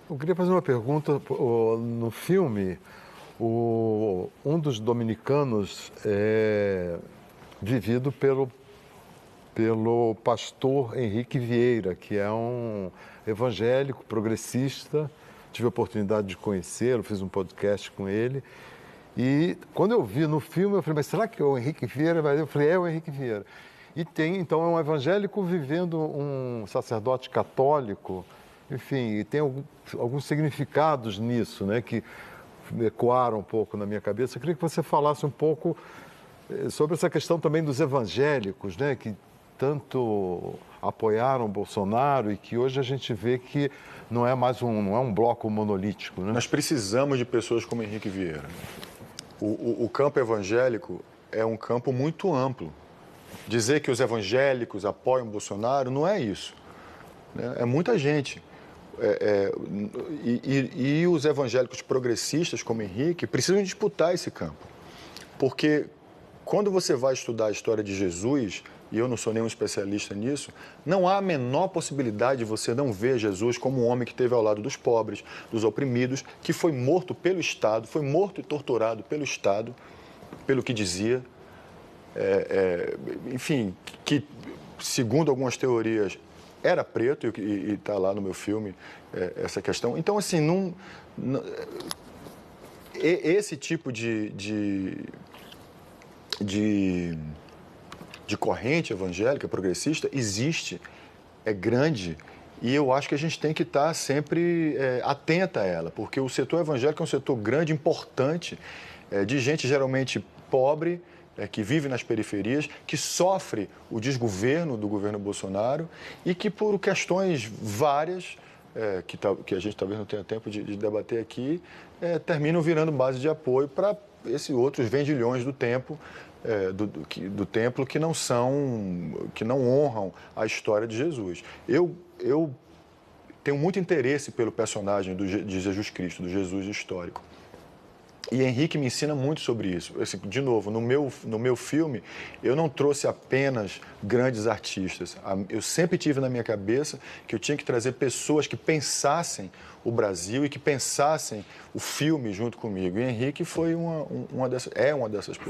Eu queria fazer uma pergunta. No filme, um dos dominicanos é vivido pelo pastor Henrique Vieira, que é um evangélico progressista. Tive a oportunidade de conhecê-lo, fiz um podcast com ele. E quando eu vi no filme, eu falei, mas será que é o Henrique Vieira? Eu falei, é o Henrique Vieira. E então, é um evangélico vivendo um sacerdote católico, enfim, e tem alguns significados nisso, né, que ecoaram um pouco na minha cabeça. Eu queria que você falasse um pouco sobre essa questão também dos evangélicos, né, que tanto apoiaram o Bolsonaro e que hoje a gente vê que não é um bloco monolítico, né? Nós precisamos de pessoas como Henrique Vieira. O campo evangélico é um campo muito amplo. Dizer que os evangélicos apoiam o Bolsonaro não é isso, né? É muita gente. E os evangélicos progressistas, como Henrique, precisam disputar esse campo. Porque quando você vai estudar a história de Jesus, e eu não sou nenhum especialista nisso, não há a menor possibilidade de você não ver Jesus como um homem que esteve ao lado dos pobres, dos oprimidos, que foi morto pelo Estado, foi morto e torturado pelo Estado, pelo que dizia. Enfim, que, segundo algumas teorias, era preto, e está lá no meu filme essa questão. Então, assim, esse tipo de corrente evangélica, progressista, existe, é grande, e eu acho que a gente tem que estar sempre atenta a ela, porque o setor evangélico é um setor grande, importante, de gente geralmente pobre, que vive nas periferias, que sofre o desgoverno do governo Bolsonaro e que, por questões várias, que a gente talvez não tenha tempo de debater aqui, terminam virando base de apoio para esses outros vendilhões do templo, que não honram a história de Jesus. Eu tenho muito interesse pelo personagem de Jesus Cristo, do Jesus histórico. E Henrique me ensina muito sobre isso. De novo, no meu filme, eu não trouxe apenas grandes artistas. Eu sempre tive na minha cabeça que eu tinha que trazer pessoas que pensassem o Brasil e que pensassem o filme junto comigo. E Henrique foi uma dessas pessoas.